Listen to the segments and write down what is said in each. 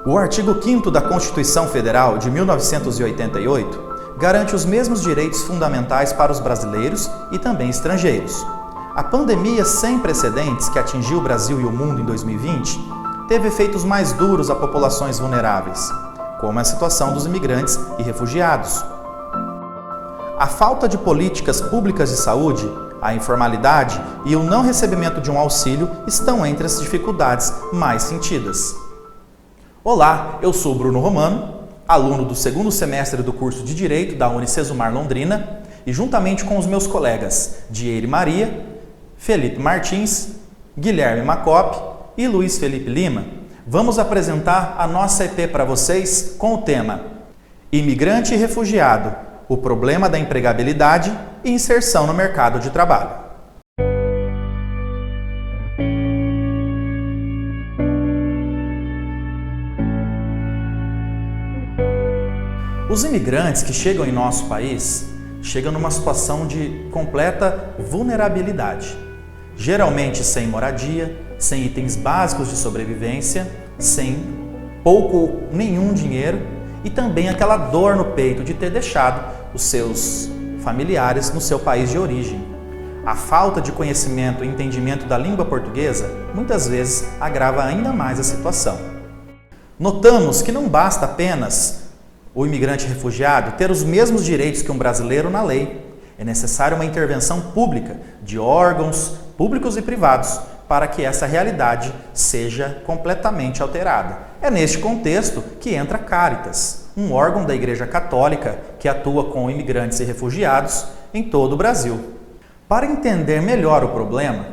O artigo 5º da Constituição Federal de 1988 garante os mesmos direitos fundamentais para os brasileiros e também estrangeiros. A pandemia sem precedentes que atingiu o Brasil e o mundo em 2020 teve efeitos mais duros a populações vulneráveis, como a situação dos imigrantes e refugiados. A falta de políticas públicas de saúde, a informalidade e o não recebimento de um auxílio estão entre as dificuldades mais sentidas. Olá, eu sou Bruno Romano, aluno do segundo semestre do curso de Direito da Unicesumar Londrina e juntamente com os meus colegas Dieire Maria, Felipe Martins, Guilherme Macop e Luiz Felipe Lima, vamos apresentar a nossa EP para vocês com o tema Imigrante e Refugiado, o problema da empregabilidade e inserção no mercado de trabalho. Os imigrantes que chegam em nosso país chegam numa situação de completa vulnerabilidade, geralmente sem moradia, sem itens básicos de sobrevivência, sem pouco ou nenhum dinheiro e também aquela dor no peito de ter deixado os seus familiares no seu país de origem. A falta de conhecimento e entendimento da língua portuguesa muitas vezes agrava ainda mais a situação. Notamos que não basta apenas o imigrante refugiado ter os mesmos direitos que um brasileiro na lei. É necessária uma intervenção pública de órgãos públicos e privados para que essa realidade seja completamente alterada. É neste contexto que entra a Caritas, um órgão da Igreja Católica que atua com imigrantes e refugiados em todo o Brasil. Para entender melhor o problema,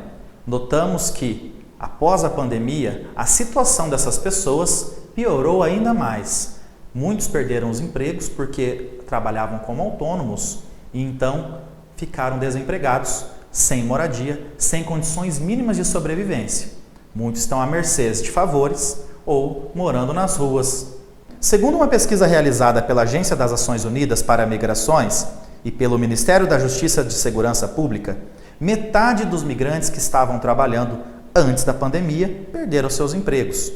notamos que, após a pandemia, a situação dessas pessoas piorou ainda mais. Muitos perderam os empregos porque trabalhavam como autônomos e então ficaram desempregados, sem moradia, sem condições mínimas de sobrevivência. Muitos estão à mercê de favores ou morando nas ruas. Segundo uma pesquisa realizada pela Agência das Nações Unidas para Migrações e pelo Ministério da Justiça e de Segurança Pública, metade dos migrantes que estavam trabalhando antes da pandemia perderam seus empregos.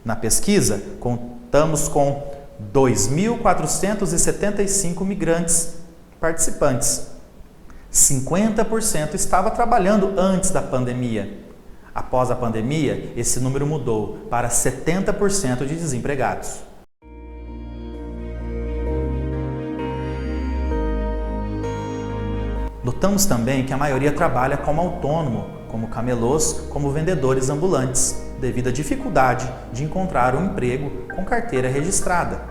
Na pesquisa, contamos com 2.475 migrantes participantes. 50% estava trabalhando antes da pandemia. Após a pandemia, esse número mudou para 70% de desempregados. Notamos também que a maioria trabalha como autônomo, como camelôs, como vendedores ambulantes, devido à dificuldade de encontrar um emprego com carteira registrada.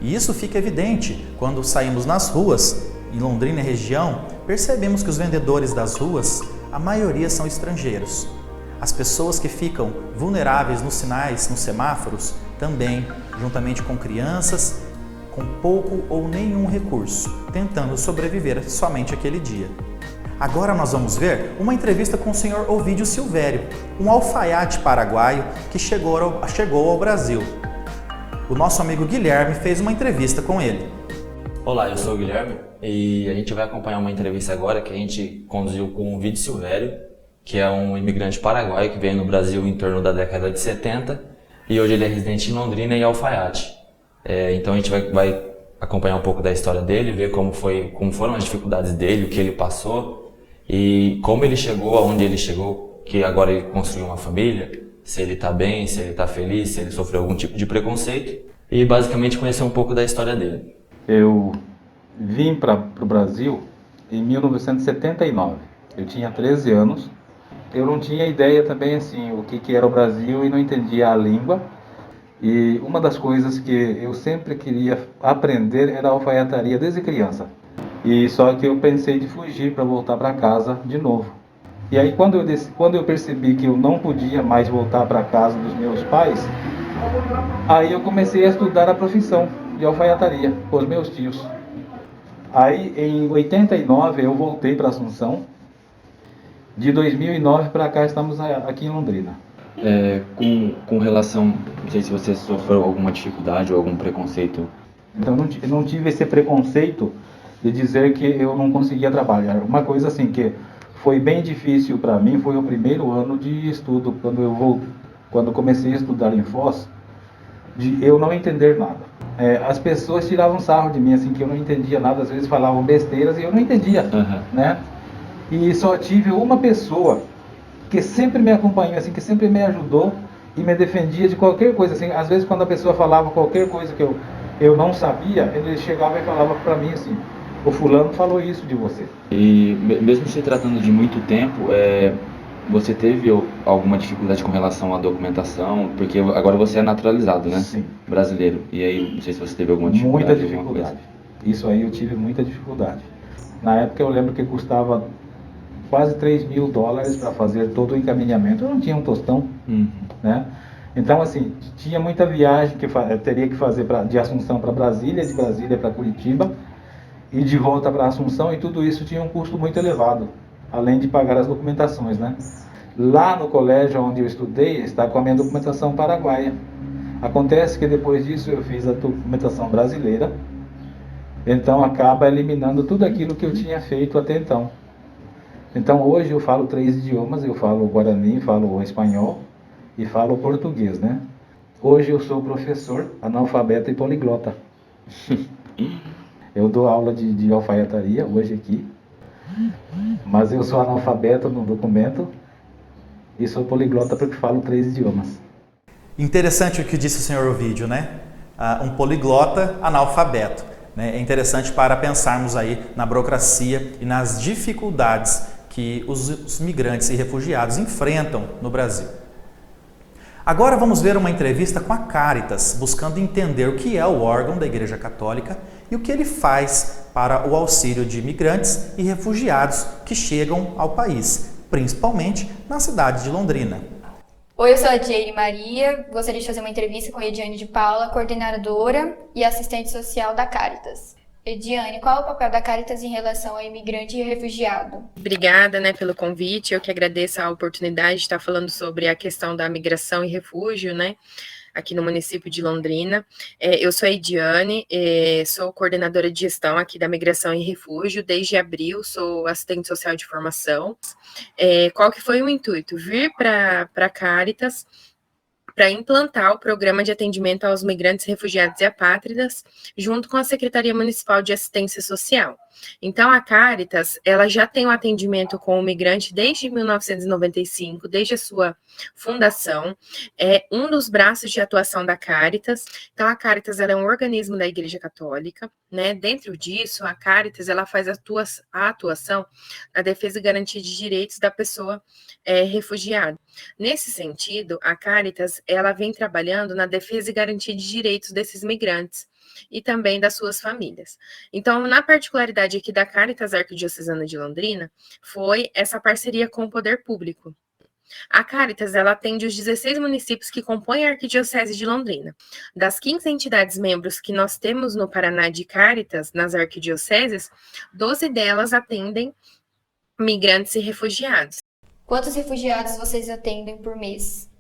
E isso fica evidente quando saímos nas ruas, em Londrina e região, percebemos que os vendedores das ruas, a maioria são estrangeiros. As pessoas que ficam vulneráveis nos sinais, nos semáforos, também, juntamente com crianças, com pouco ou nenhum recurso, tentando sobreviver somente aquele dia. Agora nós vamos ver uma entrevista com o senhor Ovídio Silvério, um alfaiate paraguaio que chegou ao Brasil. O nosso amigo Guilherme fez uma entrevista com ele. Olá, eu sou o Guilherme e a gente vai acompanhar uma entrevista agora que a gente conduziu com o Ovídio Silvério, que é um imigrante paraguaio que veio no Brasil em torno da década de 70 e hoje ele é residente em Londrina e alfaiate. Então a gente vai acompanhar um pouco da história dele, ver como foram as dificuldades dele, o que ele passou e como ele chegou aonde ele chegou, que agora ele construiu uma família, se ele está bem, se ele está feliz, se ele sofreu algum tipo de preconceito e basicamente conhecer um pouco da história dele. Eu vim para o Brasil em 1979, eu tinha 13 anos, eu não tinha ideia também assim o que era o Brasil e não entendia a língua. E uma das coisas que eu sempre queria aprender era a alfaiataria desde criança. E só que eu pensei de fugir para voltar para casa de novo. E aí quando eu percebi que eu não podia mais voltar para casa dos meus pais, aí eu comecei a estudar a profissão de alfaiataria com os meus tios. Aí em 89 eu voltei para Assunção. De 2009 para cá estamos aqui em Londrina. Com relação, não sei se você sofreu alguma dificuldade ou algum preconceito. Então eu não tive esse preconceito de dizer que eu não conseguia trabalhar. Uma coisa assim que foi bem difícil para mim foi o primeiro ano de estudo, quando comecei a estudar em Foz. de eu não entender nada. As pessoas tiravam sarro de mim, assim, que eu não entendia nada, às vezes falavam besteiras e eu não entendia, né? E só tive uma pessoa que sempre me acompanhou, assim, que sempre me ajudou e me defendia de qualquer coisa, assim. Às vezes quando a pessoa falava qualquer coisa que eu não sabia, ele chegava e falava para mim assim: o fulano falou isso de você. E mesmo se tratando de muito tempo, você teve alguma dificuldade com relação à documentação? Porque agora você é naturalizado, né? Sim. Brasileiro. E aí, não sei se você teve alguma dificuldade. Muita dificuldade. Isso aí eu tive muita dificuldade. Na época eu lembro que custava quase $3.000 para fazer todo o encaminhamento. Eu não tinha um tostão, né? Então, assim, tinha muita viagem que teria que fazer de Assunção para Brasília, de Brasília para Curitiba e de volta para Assunção, e tudo isso tinha um custo muito elevado, além de pagar as documentações, né? Lá no colégio onde eu estudei, está com a minha documentação paraguaia. Acontece que depois disso eu fiz a documentação brasileira, então acaba eliminando tudo aquilo que eu tinha feito até então. Então hoje eu falo 3 idiomas, eu falo guarani, falo espanhol e falo português, né? Hoje eu sou professor, analfabeto e poliglota. Eu dou aula de alfaiataria hoje aqui, mas eu sou analfabeto no documento e sou poliglota porque falo 3 idiomas. Interessante o que disse o senhor Ovídio, né? Um poliglota analfabeto. Né? É interessante para pensarmos aí na burocracia e nas dificuldades que os migrantes e refugiados enfrentam no Brasil. Agora vamos ver uma entrevista com a Caritas, buscando entender o que é o órgão da Igreja Católica e o que ele faz para o auxílio de imigrantes e refugiados que chegam ao país, principalmente na cidade de Londrina. Oi, eu sou a Jane Maria, gostaria de fazer uma entrevista com a Ediane de Paula, coordenadora e assistente social da Caritas. Ediane, qual é o papel da Caritas em relação ao imigrante e refugiado? Obrigada, pelo convite. Eu que agradeço a oportunidade de estar falando sobre a questão da migração e refúgio, aqui no município de Londrina. Eu sou a Ediane, sou coordenadora de gestão aqui da migração e refúgio desde abril, sou assistente social de formação. Qual que foi o intuito? Vir para a Caritas para implantar o programa de atendimento aos migrantes, refugiados e apátridas, junto com a Secretaria Municipal de Assistência Social. Então, a Caritas, ela já tem um atendimento com o migrante desde 1995, desde a sua fundação, é um dos braços de atuação da Caritas. Então, a Caritas, ela é um organismo da Igreja Católica, Dentro disso, a Caritas, ela faz a atuação na defesa e garantia de direitos da pessoa refugiada. Nesse sentido, a Caritas, ela vem trabalhando na defesa e garantia de direitos desses migrantes e também das suas famílias. Então, na particularidade aqui da Caritas Arquidiocesana de Londrina, foi essa parceria com o poder público. A Caritas, ela atende os 16 municípios que compõem a Arquidiocese de Londrina. Das 15 entidades membros que nós temos no Paraná de Caritas, nas arquidioceses, 12 delas atendem migrantes e refugiados. Quantos refugiados vocês atendem por mês?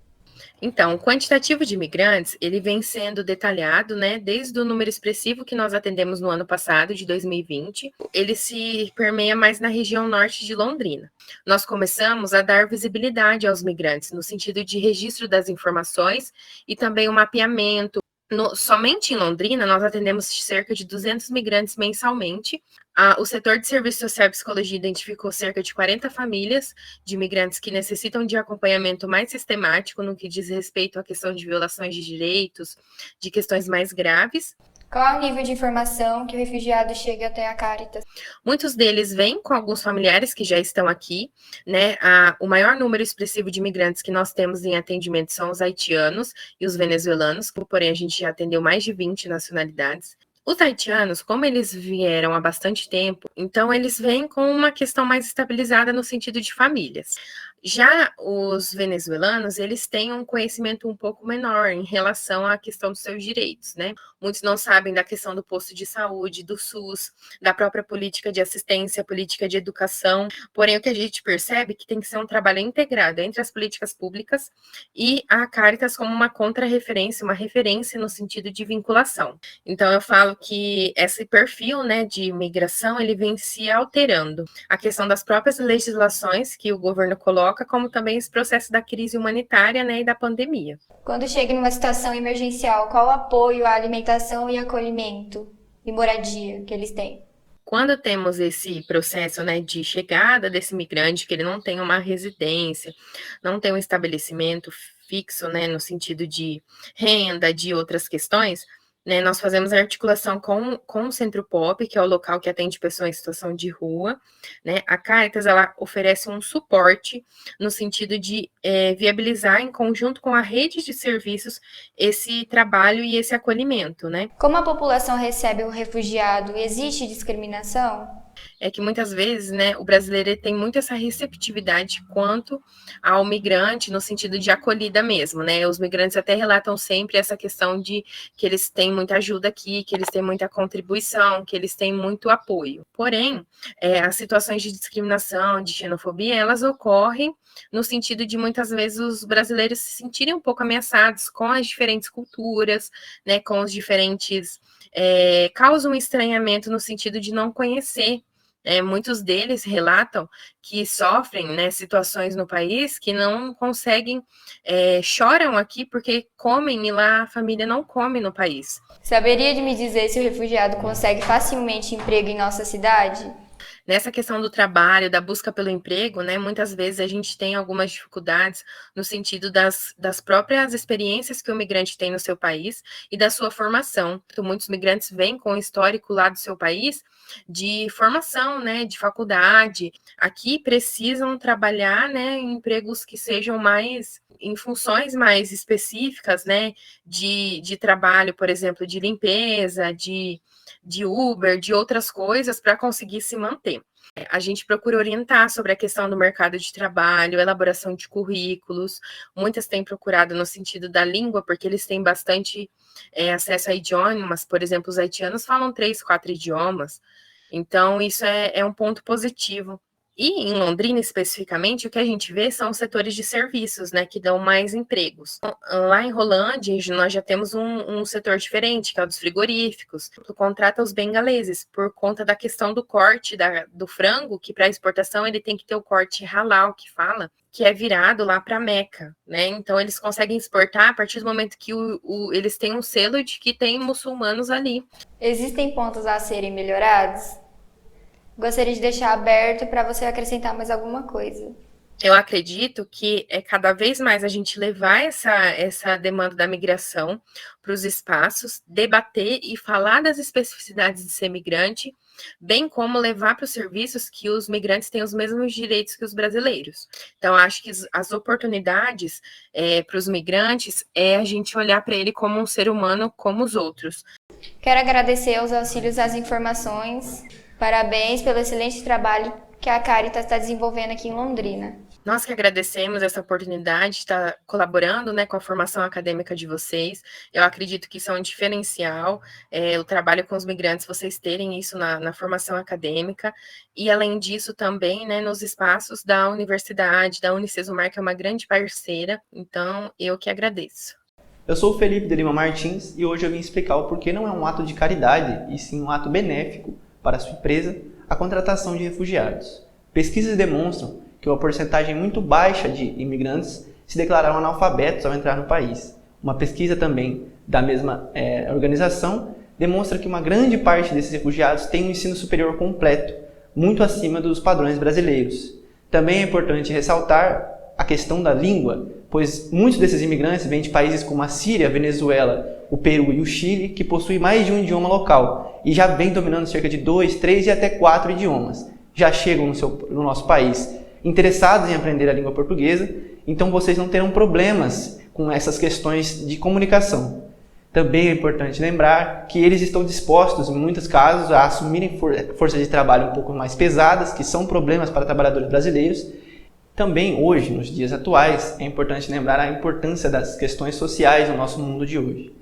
Então, o quantitativo de imigrantes, ele vem sendo detalhado, desde o número expressivo que nós atendemos no ano passado, de 2020, ele se permeia mais na região norte de Londrina. Nós começamos a dar visibilidade aos migrantes, no sentido de registro das informações e também o mapeamento. Somente em Londrina, nós atendemos cerca de 200 migrantes mensalmente. O setor de serviço social e psicologia identificou cerca de 40 famílias de imigrantes que necessitam de acompanhamento mais sistemático no que diz respeito à questão de violações de direitos, de questões mais graves. Qual é o nível de informação que o refugiado chega até a Caritas? Muitos deles vêm com alguns familiares que já estão aqui, O maior número expressivo de imigrantes que nós temos em atendimento são os haitianos e os venezuelanos, porém a gente já atendeu mais de 20 nacionalidades. Os haitianos, como eles vieram há bastante tempo, então eles vêm com uma questão mais estabilizada no sentido de famílias. Já os venezuelanos, eles têm um conhecimento um pouco menor em relação à questão dos seus direitos, Muitos não sabem da questão do posto de saúde, do SUS, da própria política de assistência, política de educação. Porém, o que a gente percebe é que tem que ser um trabalho integrado entre as políticas públicas e a Caritas como uma contra-referência, uma referência no sentido de vinculação. Então, eu falo que esse perfil, de imigração, ele vem se alterando. A questão das próprias legislações que o governo coloca coloca, como também esse processo da crise humanitária, né, e da pandemia. Quando chega numa situação emergencial, qual o apoio à alimentação e acolhimento e moradia que eles têm? Quando temos esse processo, né, de chegada desse migrante, que ele não tem uma residência, não tem um estabelecimento fixo, né, no sentido de renda, de outras questões, né, nós fazemos a articulação com o Centro Pop, que é o local que atende pessoas em situação de rua, né. A Cáritas, ela oferece um suporte no sentido de viabilizar, em conjunto com a rede de serviços, esse trabalho e esse acolhimento, né. Como a população recebe o refugiado? Existe discriminação? É que muitas vezes, né, o brasileiro tem muito essa receptividade quanto ao migrante, no sentido de acolhida mesmo, né? Os migrantes até relatam sempre essa questão de que eles têm muita ajuda aqui, que eles têm muita contribuição, que eles têm muito apoio. Porém, as situações de discriminação, de xenofobia, elas ocorrem no sentido de muitas vezes os brasileiros se sentirem um pouco ameaçados com as diferentes culturas, né, com os diferentes... causa um estranhamento no sentido de não conhecer. Muitos deles relatam que sofrem, né, situações no país que não conseguem, choram aqui porque comem e lá a família não come no país. Saberia de me dizer se o refugiado consegue facilmente emprego em nossa cidade? Nessa questão do trabalho, da busca pelo emprego, né, muitas vezes a gente tem algumas dificuldades no sentido das próprias experiências que o migrante tem no seu país e da sua formação. Muitos migrantes vêm com o histórico lá do seu país de formação, né, de faculdade. Aqui precisam trabalhar, né, em empregos que sejam mais em funções mais específicas, né, de trabalho, por exemplo, de limpeza, de Uber, de outras coisas para conseguir se manter. A gente procura orientar sobre a questão do mercado de trabalho, elaboração de currículos. Muitas têm procurado no sentido da língua, porque eles têm bastante acesso a idiomas. Por exemplo, os haitianos falam 3, 4 idiomas. Então, isso é um ponto positivo. E em Londrina, especificamente, o que a gente vê são os setores de serviços, né, que dão mais empregos. Lá em Rolândia, nós já temos um setor diferente, que é o dos frigoríficos. Contrata os bengaleses, por conta da questão do corte do frango, que para exportação ele tem que ter o corte halal, que fala, que é virado lá para Meca, né? Então, eles conseguem exportar a partir do momento que eles têm um selo de que tem muçulmanos ali. Existem pontos a serem melhorados? Gostaria de deixar aberto para você acrescentar mais alguma coisa. Eu acredito que cada vez mais a gente levar essa demanda da migração para os espaços, debater e falar das especificidades de ser migrante, bem como levar para os serviços que os migrantes têm os mesmos direitos que os brasileiros. Então, acho que as oportunidades para os migrantes é a gente olhar para ele como um ser humano como os outros. Quero agradecer aos auxílios às informações. Parabéns pelo excelente trabalho que a Cáritas está desenvolvendo aqui em Londrina. Nós que agradecemos essa oportunidade de estar colaborando, né, com a formação acadêmica de vocês. Eu acredito que isso é um diferencial, o trabalho com os migrantes, vocês terem isso na formação acadêmica. E, além disso, também, né, nos espaços da universidade, da Unicesumar, que é uma grande parceira. Então, eu que agradeço. Eu sou o Felipe de Lima Martins e hoje eu vim explicar o porquê não é um ato de caridade, e sim um ato benéfico para a sua empresa a contratação de refugiados. Pesquisas demonstram que uma porcentagem muito baixa de imigrantes se declararam analfabetos ao entrar no país. Uma pesquisa também da mesma organização demonstra que uma grande parte desses refugiados tem um ensino superior completo, muito acima dos padrões brasileiros. Também é importante ressaltar a questão da língua, pois muitos desses imigrantes vêm de países como a Síria, a Venezuela, o Peru e o Chile, que possuem mais de um idioma local e já vem dominando cerca de 2, 3 e até 4 idiomas. Já chegam no nosso país interessados em aprender a língua portuguesa, então vocês não terão problemas com essas questões de comunicação. Também é importante lembrar que eles estão dispostos, em muitos casos, a assumirem forças de trabalho um pouco mais pesadas, que são problemas para trabalhadores brasileiros. Também hoje, nos dias atuais, é importante lembrar a importância das questões sociais no nosso mundo de hoje.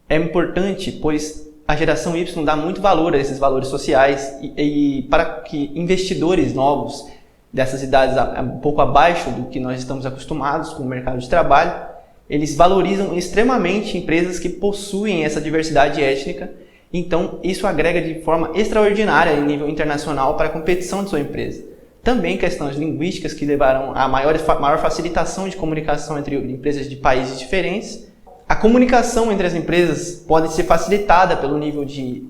É importante, pois a geração Y dá muito valor a esses valores sociais e para que investidores novos dessas idades um pouco abaixo do que nós estamos acostumados com o mercado de trabalho, eles valorizam extremamente empresas que possuem essa diversidade étnica. Então, isso agrega de forma extraordinária em nível internacional para a competição de sua empresa. Também questões linguísticas que levaram a maior facilitação de comunicação entre empresas de países diferentes. A comunicação entre as empresas pode ser facilitada pelo nível de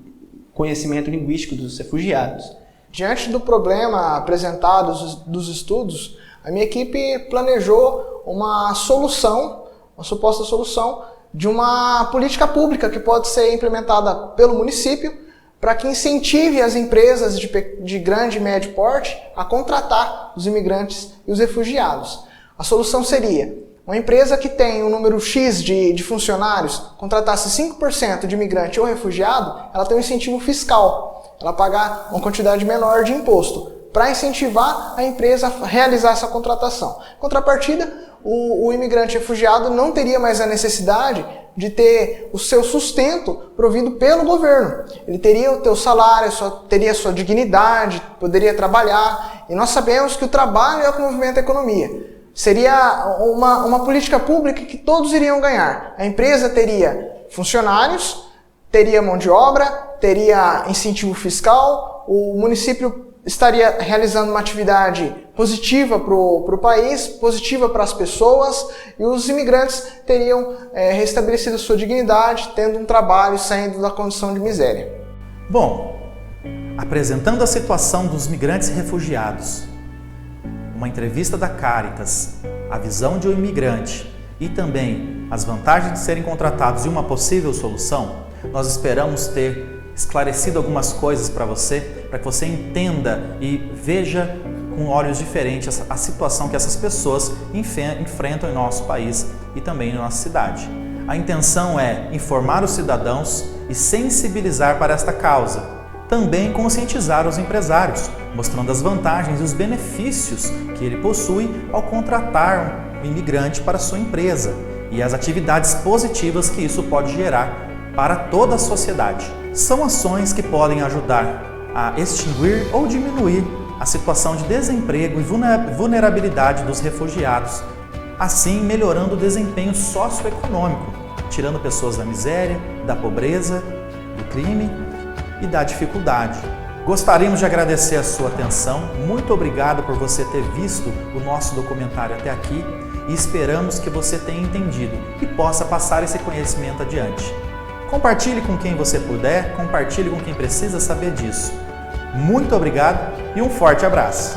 conhecimento linguístico dos refugiados. Diante do problema apresentado dos estudos, a minha equipe planejou uma solução, uma suposta solução de uma política pública que pode ser implementada pelo município para que incentive as empresas de grande e médio porte a contratar os imigrantes e os refugiados. A solução seria: uma empresa que tem um número X de funcionários contratasse 5% de imigrante ou refugiado, ela tem um incentivo fiscal, ela pagar uma quantidade menor de imposto, para incentivar a empresa a realizar essa contratação. Em contrapartida, o imigrante refugiado não teria mais a necessidade de ter o seu sustento provido pelo governo. Ele teria o seu salário, teria a sua dignidade, poderia trabalhar. E nós sabemos que o trabalho é o que movimenta a economia. Seria uma política pública que todos iriam ganhar. A empresa teria funcionários, teria mão de obra, teria incentivo fiscal, o município estaria realizando uma atividade positiva para o país, positiva para as pessoas, e os imigrantes teriam restabelecido sua dignidade, tendo um trabalho e saindo da condição de miséria. Bom, apresentando a situação dos migrantes e refugiados, uma entrevista da Caritas, a visão de um imigrante e também as vantagens de serem contratados e uma possível solução, nós esperamos ter esclarecido algumas coisas para que você entenda e veja com olhos diferentes a situação que essas pessoas enfrentam em nosso país e também em nossa cidade. A intenção é informar os cidadãos e sensibilizar para esta causa. Também conscientizar os empresários, mostrando as vantagens e os benefícios que ele possui ao contratar um imigrante para sua empresa e as atividades positivas que isso pode gerar para toda a sociedade. São ações que podem ajudar a extinguir ou diminuir a situação de desemprego e vulnerabilidade dos refugiados, assim melhorando o desempenho socioeconômico, tirando pessoas da miséria, da pobreza, do crime e da dificuldade. Gostaríamos de agradecer a sua atenção, muito obrigado por você ter visto o nosso documentário até aqui e esperamos que você tenha entendido e possa passar esse conhecimento adiante. Compartilhe com quem você puder, compartilhe com quem precisa saber disso. Muito obrigado e um forte abraço!